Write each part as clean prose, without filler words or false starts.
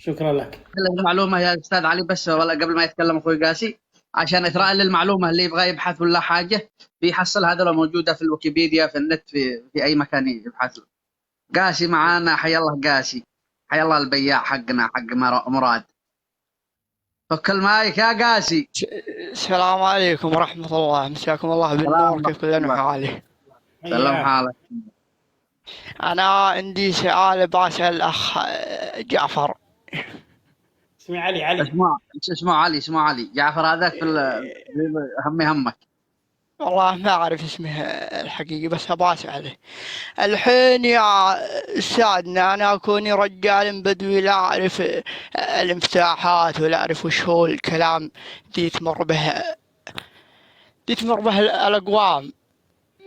شكرا لك. المعلومة يا أستاذ علي، بس ولا قبل ما يتكلم أخوي قاسي، عشان إثراء للمعلومة، اللي يبغى يبحث ولا حاجة بيحصل، هذا لو موجودة في الويكيبيديا في النت في أي مكان يبحث له. قاسي معانا، حيا الله قاسي، حيا الله البياع حقنا حق مراد. فك المايك يا قاسي. السلام عليكم ورحمة الله، مساكم الله سلام بالنور، كيف كل ورحمة الله. حالي؟ سلام حياك. حالك. أنا عندي سؤال بسأل الأخ جعفر. اسمي علي. اسمه علي جعفر، هذاك همي همك. والله ما أعرف اسمه الحقيقي، بس أبغى أسأله الحين يا سعدنا. أنا كوني رجال بدوي، لا أعرف الانفتاحات ولا أعرف وش هو الكلام دي تمر به الأقوام،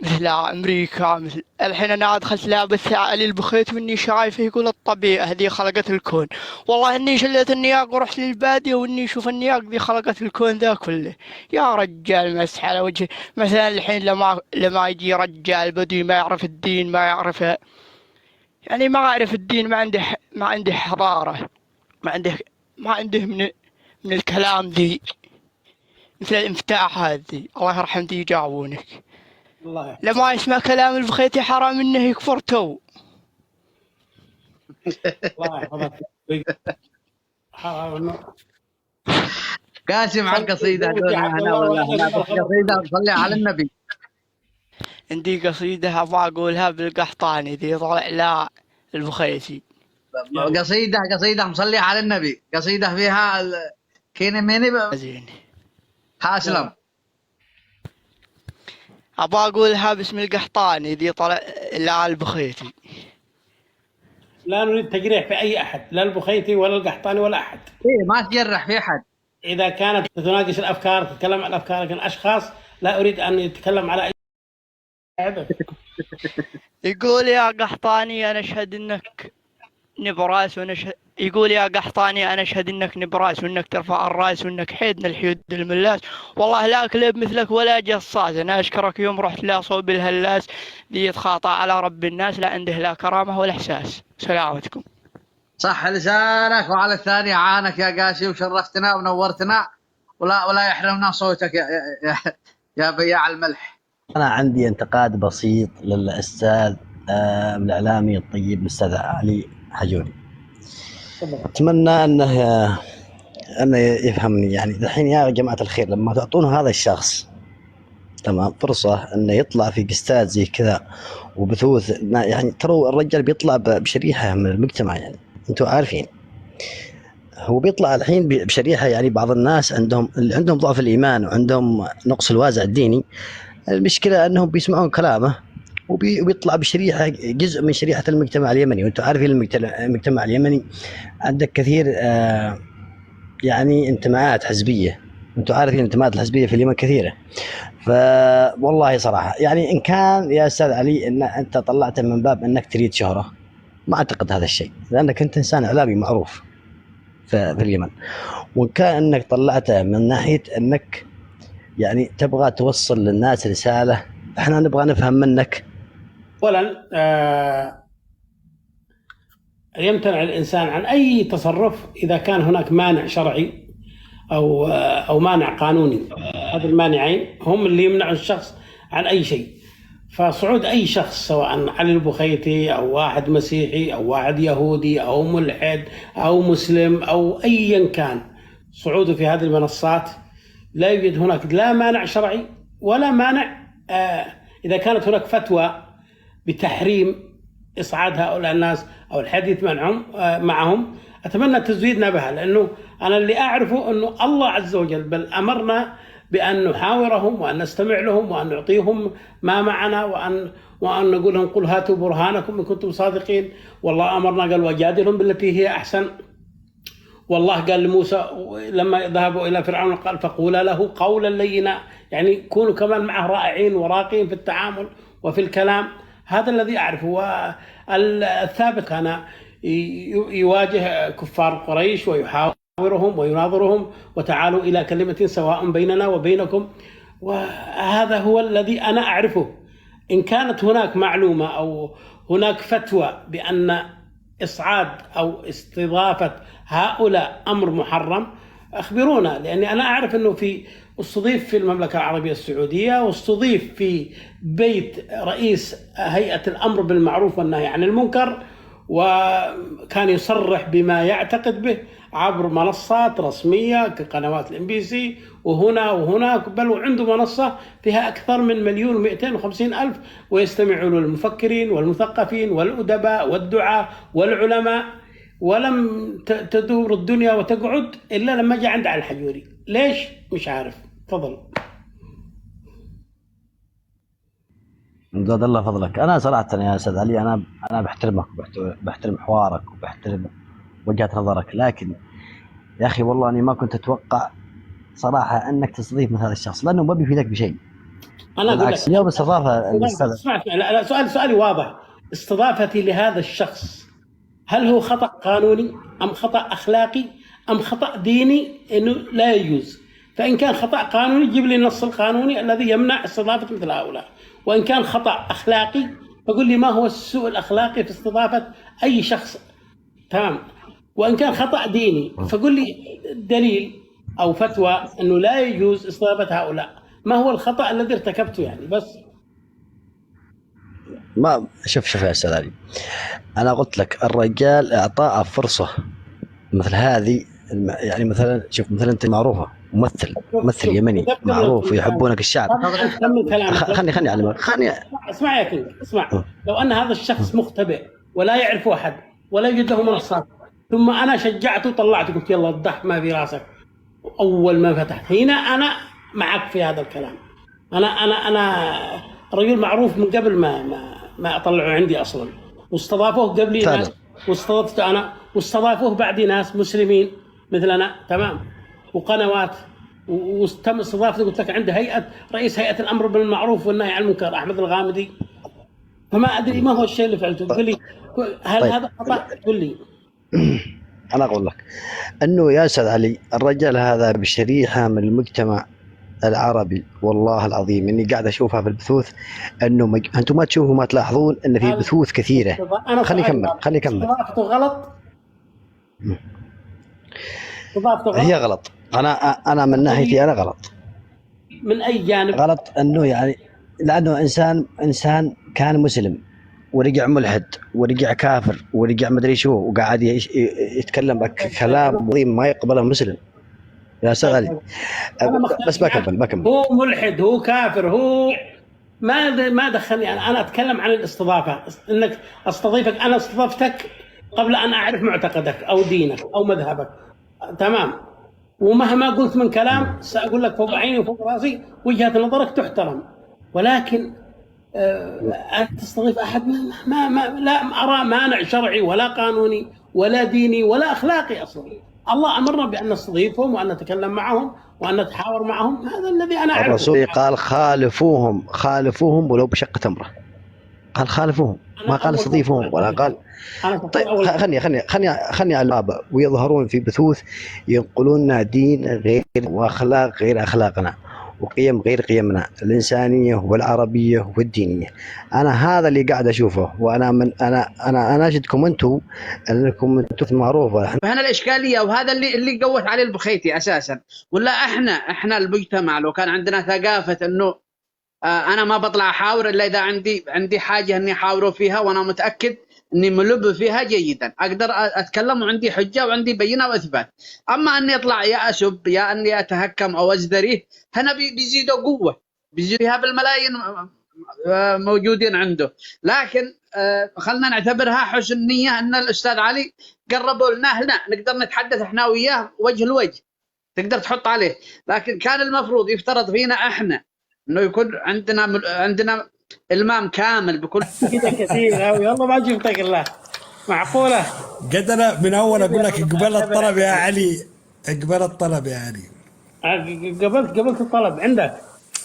مثل أمريكا. مثل الحين أنا دخلت لابث علي البخيت وإني شايفه يقول الطبيعة هذه خلقت الكون. والله إني شليت النياق ورحت للبادية وإني أشوف النياق ذي خلقت الكون ذا كله. يا رجال مسح على وجهي. مثلا الحين لما يجي رجال بدوي ما يعرف الدين، ما يعرف، يعني ما يعرف الدين، ما عنده حضارة، ما عنده ما عنده من الكلام ذي، مثل الانفتاح هذه. الله يرحم ذي يجاوبونك. الله يحفظك. لما يسمع كلام البخيتي حرام انه يكفر تو. الله يحفظك. قاسي مع القصيدة دون ما هنا ولا هنا، بس قصيدة صلي على النبي. عندي قصيدة ابغى اقولها بالقحطاني ذي طلع لا البخيتي. قصيدة مصلي على النبي، قصيدة فيها كيني ميني زين، حاسلم. ابغى اقولها باسم القحطاني ذي طلع لا البخيتي. لا نريد تجريح في أي أحد، لا البخيتي ولا القحطاني ولا أحد. إيه، ما تجرح في حد. إذا كانت تناقش الأفكار، تتكلم عن الأفكار، لكن أشخاص لا أريد أن يتكلم على أي أحد. يقول يا قحطاني انا اشهد انك نبراس يقول يا قحطاني انا اشهد انك نبراس، وانك ترفع الراس، وانك حيدنا الحيود الملاس. والله لا كلب مثلك ولا جصاص. انا اشكرك يوم رحت لا صوب الهلاس، ذي يتخاطى على رب الناس، لا عنده لا كرامه ولا احساس. سلامتكم. صح لسانك، وعلى الثاني عانك يا قاسي، وشرفتنا ونورتنا، ولا يحرمنا صوتك يا بياع الملح. أنا عندي انتقاد بسيط للأستاذ الإعلامي الطيب الأستاذ علي حجوري. أتمنى أنه يفهمني. يعني الحين يا جماعة الخير، لما تعطون هذا الشخص تمام فرصة أنه يطلع في قستات زي كذا وبثوث، يعني ترى الرجال بيطلع بشريحة من المجتمع. يعني أنتوا عارفين هو بيطلع الحين بشريحة، يعني بعض الناس عندهم ضعف الإيمان وعندهم نقص الوازع الديني. المشكلة أنهم بيسمعون كلامه وبيطلع بشريحة، جزء من شريحة المجتمع اليمني. وأنتم عارفين المجتمع اليمني عندك كثير يعني انتماءات حزبية. أنتم عارفين الانتماءات الحزبية في اليمن كثيرة. فوالله صراحة يعني إن كان يا أستاذ علي إن أنت طلعته من باب أنك تريد شهرة، ما أعتقد هذا الشيء، لأنك أنت إنسان إعلامي معروف في اليمن. وإن كان أنك طلعته من ناحية أنك يعني تبغى توصل للناس رسالة، احنا نبغى نفهم منك. أولا يمتنع الإنسان عن أي تصرف إذا كان هناك مانع شرعي أو مانع قانوني. هذه المانعين هم اللي يمنعوا الشخص عن أي شيء. فصعود أي شخص، سواء علي البخيتي أو واحد مسيحي أو واحد يهودي أو ملحد أو مسلم أو أيا كان، صعوده في هذه المنصات لا يوجد هناك لا مانع شرعي ولا مانع. إذا كانت هناك فتوى بتحريم إصعاد هؤلاء الناس أو الحديث معهم، أتمنى تزويدنا بها، لأنه أنا اللي أعرفه أنه الله عز وجل بل أمرنا بأن نحاورهم وأن نستمع لهم وأن نعطيهم ما معنا وأن نقول لهم قل هاتوا برهانكم إن كنتم صادقين. والله أمرنا قال وجادلهم بالتي هي أحسن. والله قال لموسى لما ذهبوا إلى فرعون قال فقولا له قولا لينا، يعني كونوا كمان معه رائعين وراقين في التعامل وفي الكلام. هذا الذي أعرفه. والثابت كان يواجه كفار قريش ويحاورهم ويناظرهم، وتعالوا إلى كلمة سواء بيننا وبينكم. وهذا هو الذي أنا أعرفه. إن كانت هناك معلومة أو هناك فتوى بأن إصعاد أو استضافة هؤلاء أمر محرم؟ أخبرونا، لأني أنا أعرف أنه استضيف في المملكة العربية السعودية، واستضيف في بيت رئيس هيئة الأمر بالمعروف والنهي عن المنكر، وكان يصرح بما يعتقد به عبر منصات رسمية كقنوات الMBC وهنا وهناك، بل وعنده منصة فيها أكثر من 1,250,000 ويستمع له المفكرين والمثقفين والأدباء والدعاة والعلماء، ولم تدور الدنيا وتقعد إلا لما جاء عند علي الحجوري. ليش؟ مش عارف. تفضل. زاد الله فضلك. أنا صراحة يا أستاذ علي أنا بحترمك وبحترم حوارك وبحترم وجهة نظرك، لكن يا أخي والله أني ما كنت أتوقع صراحة أنك تستضيف مثل هذا الشخص، لأنه ما بيفيدك بشيء. أنا بالعكس اليوم استضافة الأستاذ. لا، سؤالي واضح. استضافتي لهذا الشخص هل هو خطأ قانوني أم خطأ أخلاقي أم خطأ ديني إنه لا يجوز؟ فإن كان خطأ قانوني جيب لي النص القانوني الذي يمنع استضافة مثل هؤلاء، وإن كان خطأ أخلاقي فقل لي ما هو السوء الأخلاقي في استضافة أي شخص. تمام. وإن كان خطأ ديني فقل لي دليل أو فتوى أنه لا يجوز استضافة هؤلاء. ما هو الخطأ الذي ارتكبته يعني؟ بس ما شوف يا أستاذ علي، أنا قلت لك الرجال إعطاء فرصة مثل هذه، يعني مثلا شوف، مثلا أنت معروفة ممثل يمني معروف ويحبونك الشعب. خلني أعلمك، اسمع يا كينج، اسمع. لو أن هذا الشخص مختبئ ولا يعرف أحد ولا يوجد له منصات، ثم أنا شجعته وطلعته قلت يلا الضح ما في راسك، أول ما فتحت هنا أنا معك في هذا الكلام. أنا رجل معروف من قبل ما أطلعه عندي أصلا، واستضافوه قبلي ناس، واستضفته أنا، واستضافوه بعدي ناس مسلمين مثلنا. تمام. وقنوات، وتم استضافته. قلت لك عنده رئيس هيئة الأمر بالمعروف والنهي عن المنكر أحمد الغامدي. فما أدري ما هو الشيء اللي فعلته. قل لي هل هذا خطأ؟ قل لي. أنا أقول لك أنه يا أستاذ علي الرجال هذا بشريحة من المجتمع العربي، والله العظيم إني قاعد أشوفها في البثوث، أنه أنتم ما تشوفوا ما تلاحظون أن في بثوث كثيرة. خلي أكمل. استضافته غلط. هي غلط. أنا من ناحيتي أنا غلط. من أي جانب غلط؟ أنه يعني لأنه إنسان كان مسلم ورجع ملحد ورجع كافر ورجع مدري شو، وقاعد يتكلم كلام عظيم ما يقبله مسلم يا أستاذ علي. بس بكمل. هو ملحد، هو كافر، هو ما دخلني. أنا أتكلم عن الاستضافة، إنك أستضيفك. أنا استضفتك قبل أن أعرف معتقدك أو دينك أو مذهبك. تمام. ومهما قلت من كلام سأقول لك فوق عيني وفوق راسي وجهة نظرك تحترم، ولكن أن تستضيف أحد لا أرى مانع شرعي ولا قانوني ولا ديني ولا أخلاقي أصلا. الله أمرنا بأن نستضيفهم وأن نتكلم معهم وأن نتحاور معهم. هذا الذي أنا أعرفه. الرسول قال خالفوهم ولو بشق تمرة. قال خالفوهم، ما قال استضيفوهم ولا قال. طيب خلني على ويظهرون في بثوث ينقلون دين غير وأخلاق غير أخلاقنا وقيم غير قيمنا الإنسانية والعربية والدينية. أنا هذا اللي قاعد أشوفه، وأنا أنا أناشدكم أنتم أنكم معروفة. فهنا الإشكالية، وهذا اللي قوت عليه البخيتي أساسا. ولا إحنا المجتمع لو كان عندنا ثقافة إنه أنا ما بطلع أحاور إلا إذا عندي حاجة إني أحاوره فيها وأنا متأكد إني ملب فيها جيدا، أقدر أتكلم وعندي حجة وعندي بينة وإثبات. أما أني أطلع يا أسب يا أني أتهكم أو أزدريه، هنا بيزيدوا قوة، بيزيدها بالملايين موجودين عنده. لكن خلنا نعتبرها حسن نية أن الأستاذ علي قربوا لنا هنا نقدر نتحدث إحنا وياه وجه لوجه، تقدر تحط عليه. لكن كان المفروض يفترض فينا إحنا إنه يكون عندنا المام كامل بكل كده كثير أوي. والله ما جبتك الله معقولة. قد أنا من أول أقول لك اقبل الطلب يا علي، اقبل الطلب يا علي. قبلت الطلب عندك.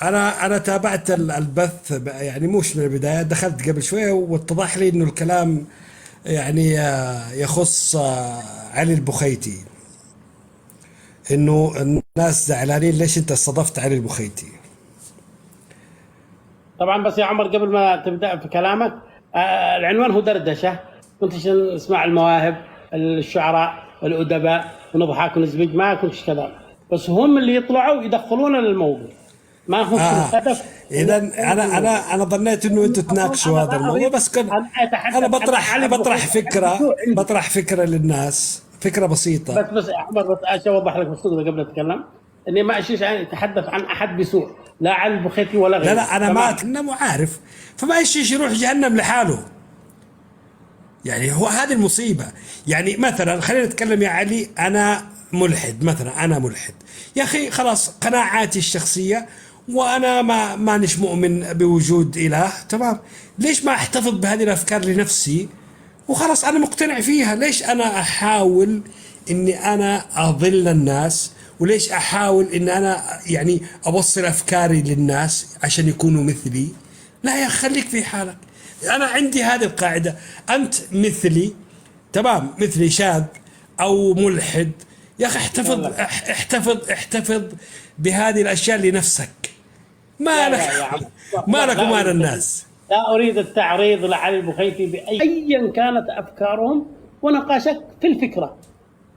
أنا تابعت البث يعني مش من البداية، دخلت قبل شوية واتضح لي إنه الكلام يعني يخص علي البخيتي، إنه الناس زعلانين ليش أنت استضفت علي البخيتي. طبعا بس يا عمر قبل ما تبدأ في كلامك، العنوان هو دردشة، كنتش نسمع المواهب الشعراء والأدباء ونضحك ونزبج، ما كنتش كذا، بس هم اللي يطلعوا يدخلون للموضوع، ما هو الهدف. اذا انا ظنيت انه انتم تناقشوا هذا الموضوع، بس كنت انا بطرح فكره للناس، فكره بسيطه. بس احمد، بس عشان اوضح لك بس قبل اتكلم اني ما اشيش اتحدث عن احد بسوء، لا علي البخيتي ولا غيره. لا انا ما اتكلم وعارف، فما يشيش يروح جهنم لحاله. يعني هو هذه المصيبه. يعني مثلا خلينا نتكلم يا علي، انا ملحد مثلا، انا ملحد يا اخي، خلاص قناعاتي الشخصيه، وانا مانيش مؤمن بوجود اله، تمام. ليش ما احتفظ بهذه الافكار لنفسي وخلاص انا مقتنع فيها؟ ليش انا احاول اني انا اضل الناس؟ وليش احاول ان انا يعني اوصل افكاري للناس عشان يكونوا مثلي؟ لا يا اخي، خليك في حالك. انا عندي هذه القاعده، انت مثلي، تمام، مثلي شاذ او ملحد، يا اخي احتفظ بهذه الاشياء لنفسك. ما لك ما لك ومال الناس. لا اريد التعريض لعلي البخيتي بايا كانت افكارهم، ونقاشك في الفكره،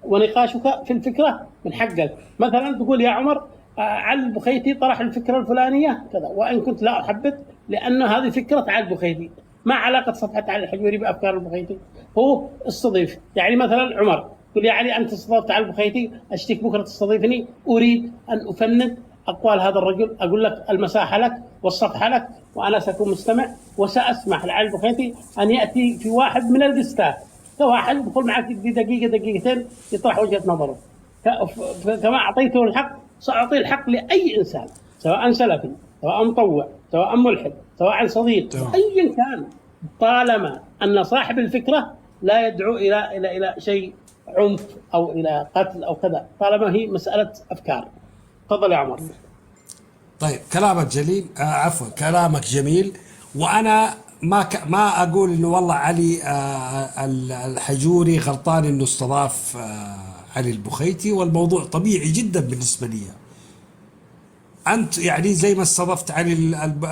ونقاشك في الفكره من حقك. مثلا تقول يا عمر علي البخيتي طرح الفكره الفلانيه كذا، وان كنت لا احبذ لان هذه فكره علي البخيتي. ما علاقه صفحه علي الحجوري بافكار البخيتي؟ هو استضيف، يعني مثلا عمر تقول يا علي انت استضفت علي البخيتي، اشتيك بكره تستضيفني، اريد ان افند اقوال هذا الرجل، اقول لك المساحه لك والصفحه لك، وانا ساكون مستمع، وساسمح لعلي البخيتي ان ياتي في واحد من القستات، كواحد يدخل معك في دقيقه دقيقتين يطرح وجهه نظره. كما اعطيته الحق ساعطي الحق لاي انسان، سواء سلفي، سواء مطوع، سواء ملحد، سواء صديق، ايا كان، طالما ان صاحب الفكره لا يدعو الى شيء عنف او الى قتل او كذا، طالما هي مساله افكار. تفضل يا عمر. طيب كلامك جميل، عفوا كلامك جميل، وانا ما اقول انه والله علي الحجوري غلطان انه استضاف علي البخيتي، والموضوع طبيعي جدا بالنسبه لي. انت يعني زي ما استضفت علي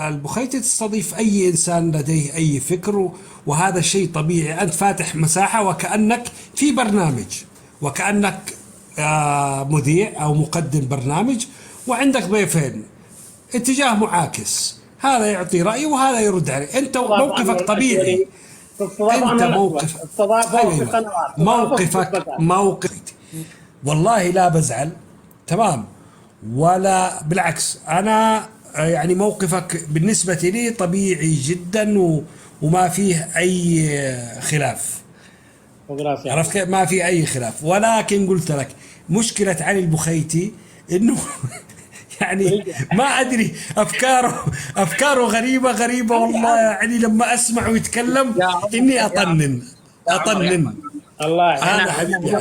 البخيتي تستضيف اي انسان لديه اي فكر، وهذا شيء طبيعي. انت فاتح مساحه وكانك في برنامج، وكانك مذيع او مقدم برنامج، وعندك ضيفين اتجاه معاكس، هذا يعطي رأي وهذا يرد عليه. انت موقفك طبيعي، انت موقف والله لا بزعل، تمام، ولا بالعكس. انا يعني موقفك بالنسبة لي طبيعي جدا، وما فيه اي خلاف، عرفت كيف؟ ما في اي خلاف. ولكن قلت لك مشكلة علي البخيتي انه يعني ما ادري، افكاره غريبه والله. يعني لما اسمعه يتكلم اني اطنن الله. انا حبيبي،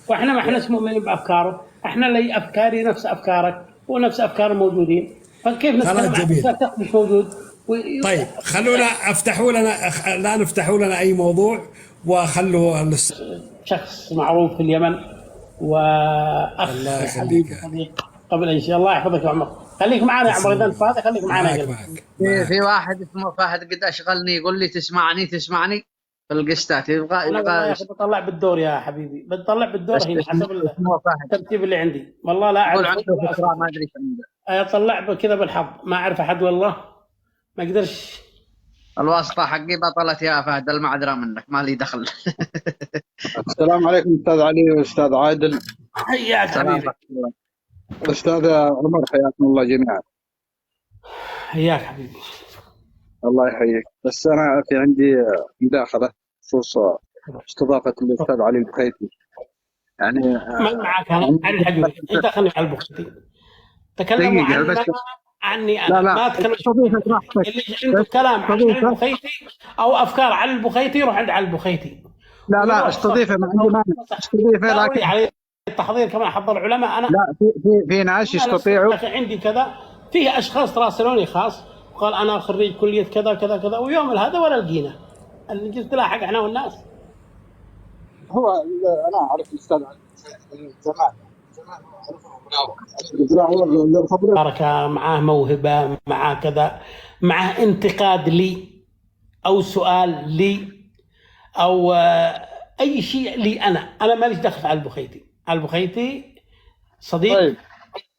واحنا ما احناش مؤمنين بافكاره، احنا لي افكاري نفس افكارك ونفس افكار الموجودين، فكيف نتكلم عن شخص مش موجود؟ طيب خلونا افتحوا لنا اي موضوع، وخلوا شخص معروف في اليمن، واخ حبيب صديق قبل ان شاء الله يحفظك يا عمر. خليك معنا يا عمر، اذا انت فاضي خليك معنا. في واحد اسمه فهد قد اشغلني يقول لي تسمعني في القستات، يبغى بطلع بالدور يا حبيبي، بطلع بالدور هنا حسب الترتيب اللي عندي. والله لا اعرف، ما ادري اطلع كذا بالحظ، ما اعرف احد والله، ما اقدرش. الواسطه حقي بطلت يا فهد، المعذره منك، ما لي دخل. السلام عليكم استاذ علي واستاذ عادل. حياك حبيبي. استاذ عمر، حياكم الله جميعا. حياك حبيبي. الله يحييك. بس انا في عندي مداخله بخصوص استضافه الاستاذ علي البخيتي. يعني ما معك انا علي الحجوري، انت خليك على البخيتي، تكلموا عني انا. لا ما اتكلم اللي عنده كلام عن علي البخيتي او افكار علي البخيتي يروح عند علي البخيتي. لا استضيفه، ما عندي مانع استضيفه، لكن على التحضير كمان حضر العلماء. انا لا في ناس يستطيعوا. عندي كذا، فيه اشخاص راسلوني خاص وقال انا خريج كليه كذا كذا كذا، ويوم هذا ولا لقينا اللي قلت له حق احنا والناس. هو انا اعرف الاستاذ زمان حركة معاه موهبة، معاه كذا، معاه انتقاد لي أو سؤال لي أو أي شيء لي أنا ماليش دخل على البخيتي. البخيتي صديق طيب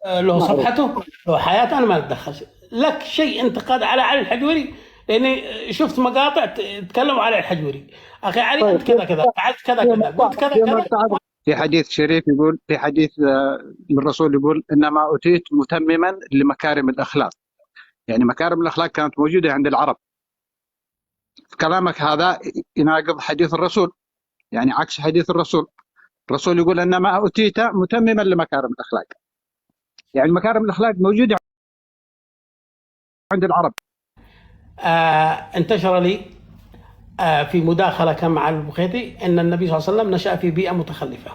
له صفحته له حياته، أنا ما أتدخل. لك شيء انتقاد على علي الحجوري لأني شفت مقاطع تكلموا على الحجوري. أخي علي طيب أنت كذا كذا فعلت كذا كذا قلت كذا كذا. في حديث شريف يقول، في حديث الرسول يقول إنما أتيت متمما لمكارم الأخلاق، يعني مكارم الأخلاق كانت موجودة عند العرب. كلامك هذا يناقض حديث الرسول، يعني عكس حديث الرسول. الرسول يقول إنما أتيت متمما لمكارم الأخلاق، يعني مكارم الأخلاق موجودة عند العرب. انتشر لي في مداخلة كان مع البخيتي أن النبي صلى الله عليه وسلم نشأ في بيئة متخلفة،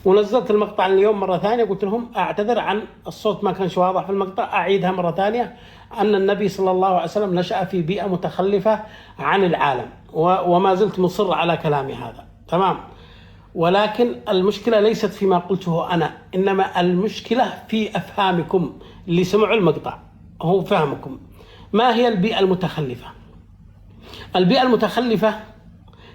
ونزلت المقطع اليوم مرة ثانية قلت لهم أعتذر عن الصوت ما كانش واضح في المقطع، أعيدها مرة ثانية أن النبي صلى الله عليه وسلم نشأ في بيئة متخلفة عن العالم، وما زلت مصر على كلامي هذا تمام. ولكن المشكلة ليست فيما قلته أنا، إنما المشكلة في أفهامكم اللي سمعوا المقطع، هو فهمكم. ما هي البيئة المتخلفة؟ البيئة المتخلفة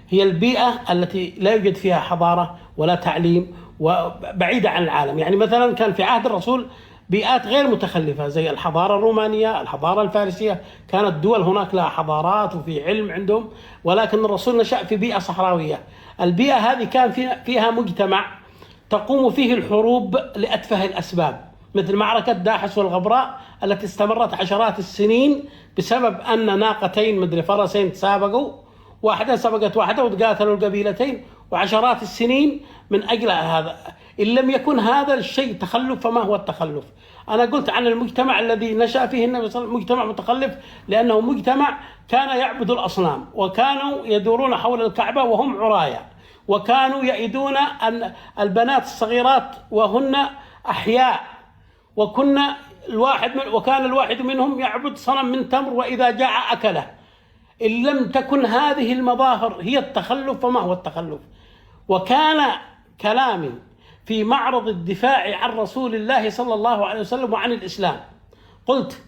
هي البيئة التي لا يوجد فيها حضارة ولا تعليم وبعيدة عن العالم. يعني مثلا كان في عهد الرسول بيئات غير متخلفة زي الحضارة الرومانية، الحضارة الفارسية، كانت دول هناك لها حضارات وفي علم عندهم، ولكن الرسول نشأ في بيئة صحراوية. البيئة هذه كان فيها مجتمع تقوم فيه الحروب لأتفه الأسباب، مثل معركة داحس والغبراء التي استمرت عشرات السنين بسبب أن ناقتين مدري فرسين تسابقوا، واحدة سبقت واحدة وتقاتلوا القبيلتين، وعشرات السنين من أجل هذا. إن لم يكن هذا الشيء تخلف فما هو التخلف؟ أنا قلت عن المجتمع الذي نشأ فيه النبي صلى الله عليه وسلم مجتمع متخلف، لأنه مجتمع كان يعبد الأصنام، وكانوا يدورون حول الكعبة وهم عرايا، وكانوا يئدون البنات الصغيرات وهن أحياء، وكان الواحد منهم يعبد صنم من تمر وإذا جاع أكله. إن لم تكن هذه المظاهر هي التخلف فما هو التخلف؟ وكان كلامي في معرض الدفاع عن رسول الله صلى الله عليه وسلم وعن الإسلام، قلت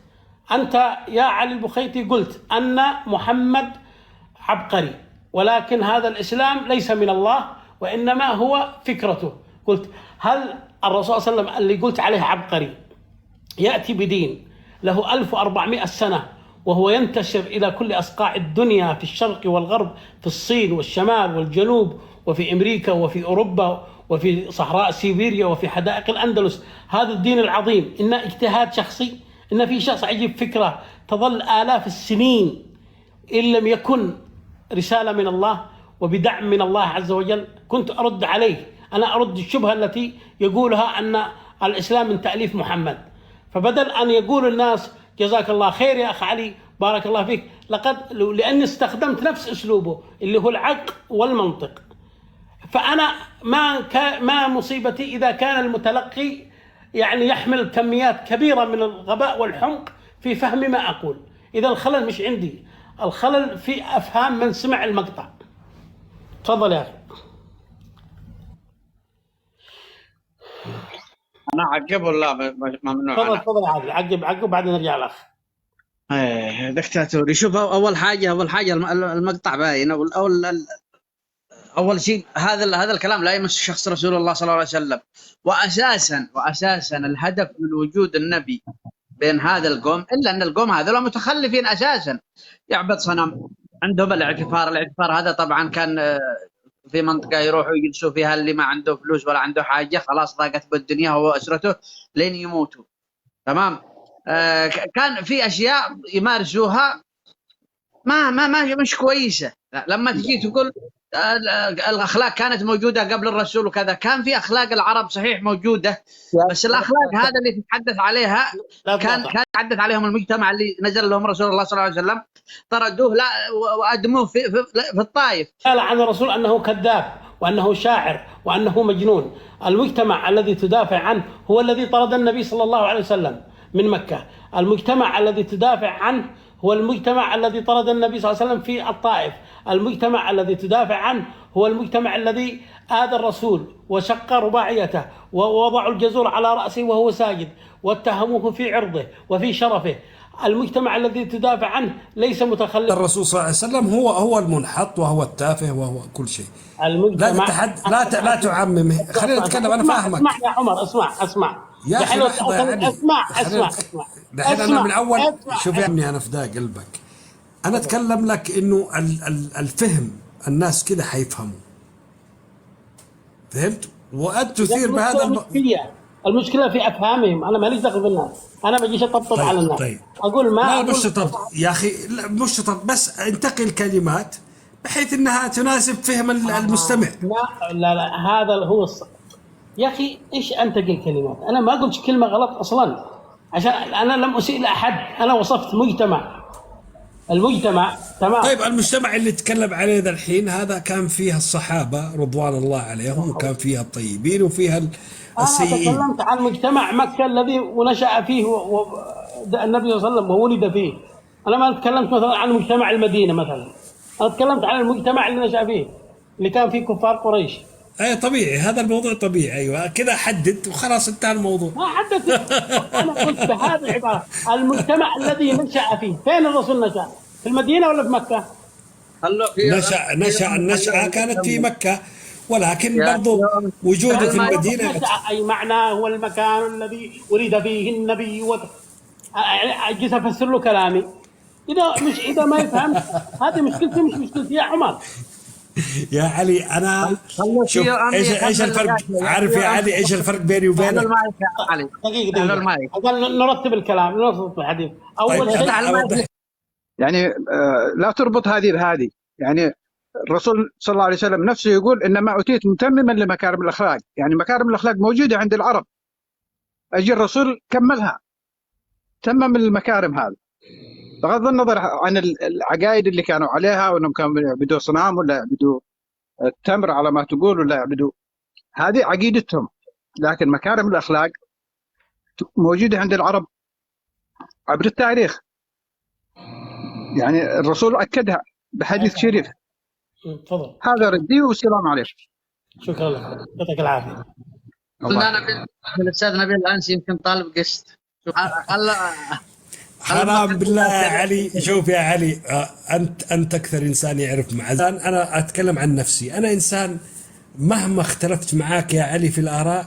أنت يا علي البخيتي قلت أن محمد عبقري، ولكن هذا الإسلام ليس من الله وإنما هو فكرته. قلت هل الرسول صلى الله عليه وسلم اللي قلت عليه عبقري يأتي بدين له 1400 سنة وهو ينتشر إلى كل أصقاع الدنيا في الشرق والغرب، في الصين والشمال والجنوب وفي أمريكا وفي أوروبا وفي صحراء سيبيريا وفي حدائق الأندلس، هذا الدين العظيم إن اجتهاد شخصي، إن في شخص يجيب فكرة تظل آلاف السنين إن لم يكن رسالة من الله وبدعم من الله عز وجل. كنت أرد عليه، أنا أرد الشبهة التي يقولها أن الإسلام من تأليف محمد، فبدل أن يقول الناس جزاك الله خير يا أخ علي بارك الله فيك، لأني استخدمت نفس أسلوبه اللي هو العقل والمنطق. فأنا ما مصيبتي إذا كان المتلقي يعني يحمل كميات كبيرة من الغباء والحمق في فهم ما أقول. إذا الخلل مش عندي، الخلل في أفهام من سمع المقطع. تفضل يا أخي. أنا أعقب ولا ممنوع؟ تفضل عادل، عقب بعدين نرجع الأخ. دكتاتوري. شوف، أول حاجة المقطع باين، أول شيء هذا الكلام لا يمس شخص رسول الله صلى الله عليه وسلم. وأساسا الهدف من وجود النبي بين هذا القوم إلا أن القوم هذول متخلفين أساسا، يعبد صنم، عندهم الاعتفار هذا طبعا كان في منطقة يروحوا يجلسوا فيها اللي ما عنده فلوس ولا عنده حاجة، خلاص ضاقت بالدنيا هو وأسرته لين يموتوا. تمام. كان في أشياء يمارسوها ما مش كويسة. لما تجي تقول الأخلاق كانت موجودة قبل الرسول وكذا، كان في أخلاق العرب صحيح موجودة، بس الأخلاق هذا اللي تتحدث عليها كان يتحدث عليهم المجتمع اللي نزل لهم رسول الله صلى الله عليه وسلم، طردوه وأدموه في الطائف. قال عن الرسول أنه كذاب وأنه شاعر وأنه مجنون. المجتمع الذي تدافع عنه هو الذي طرد النبي صلى الله عليه وسلم من مكة. المجتمع الذي تدافع عنه هو المجتمع الذي طرد النبي صلى الله عليه وسلم في الطائف. المجتمع الذي تدافع عنه هو المجتمع الذي آذى الرسول وشق رباعيته ووضعوا الجزور على رأسه وهو ساجد واتهموه في عرضه وفي شرفه. المجتمع الذي تدافع عنه ليس متخلف. الرسول صلى الله عليه وسلم هو المنحط وهو التافه وهو كل شيء. لا المجتمع لا تعممه. خلينا نتكلم. انا فاهمك. اسمع يا عمر، اسمع يا اخي لحظه يا علي. اسمع دحين انا من اول شوف يا ابني، انا فداء قلبك. انا اتكلم لك انه الفهم الناس كده حيفهموا، فهمت؟ وانت تثير بهذا المشكله في افهامهم. انا ماليش دخل بالناس، انا ما بجيش اطبطب على الناس. طيب. اقول ما لا مش طب يا اخي، لا مش طب، بس انتقي الكلمات بحيث انها تناسب فهم المستمع. لا هذا هو الصح يا اخي. ايش انتقي الكلمات؟ انا ما قلت كلمه غلط اصلا، عشان انا لم اسيء لاحد. انا وصفت المجتمع تمام. طيب المجتمع اللي تكلم عليه ذا الحين هذا كان فيها الصحابه رضوان الله عليهم، وكان فيها الطيبين وفيها السيئين. أنا تكلمت عن مجتمع مكة الذي ونشأ فيه النبي صلى الله عليه وسلم وولد فيه. أنا ما تكلمت مثلا عن مجتمع المدينة مثلا، أنا تكلمت عن المجتمع اللي نشأ فيه، اللي كان فيه كفار قريش. اي طبيعي، هذا الموضوع طبيعي. ايوه كذا حدد وخلاص انتهى الموضوع. ما حددت. أنا قلت بهذه العبارة المجتمع الذي نشأ فيه. فين الرسول نشأ؟ في المدينة ولا في مكة؟ النشأة كانت في مكة، ولكن برضو وجوده في المدينة. أي معنى هو المكان الذي ولد فيه النبي جيت أفسر له كلامي. إذا ما يفهم هذه مشكلتي، مش مشكلتي يا عمر. يا علي أنا شوف ايش الفرق. عارف يا علي ايش الفرق بيني وبينك؟ دقيقة نرتب الكلام، نرتب الحديث. أول شيء يعني لا تربط هذه بهذه. يعني الرسول صلى الله عليه وسلم نفسه يقول إنما أتيت متمما لمكارم الأخلاق. يعني مكارم الأخلاق موجودة عند العرب، أجي الرسول كملها، تمم المكارم هذه، بغض النظر عن العقائد اللي كانوا عليها، وأنهم كانوا يعبدوا صنام ولا يعبدوا التمر على ما تقول، ولا يعبدوا، هذه عقيدتهم. لكن مكارم الأخلاق موجودة عند العرب عبر التاريخ. يعني الرسول أكدها بحديث شريف. تفضل. هذا ردي والسلام عليكم. شكرا لك، يعطيك العافية. قلنا الأستاذ نبيل الأنسي يمكن طالب قسط. حرام بالله يا علي. شوف يا علي، أنت أكثر إنسان يعرف معزان. أنا أتكلم عن نفسي. أنا إنسان مهما اختلفت معاك يا علي في الآراء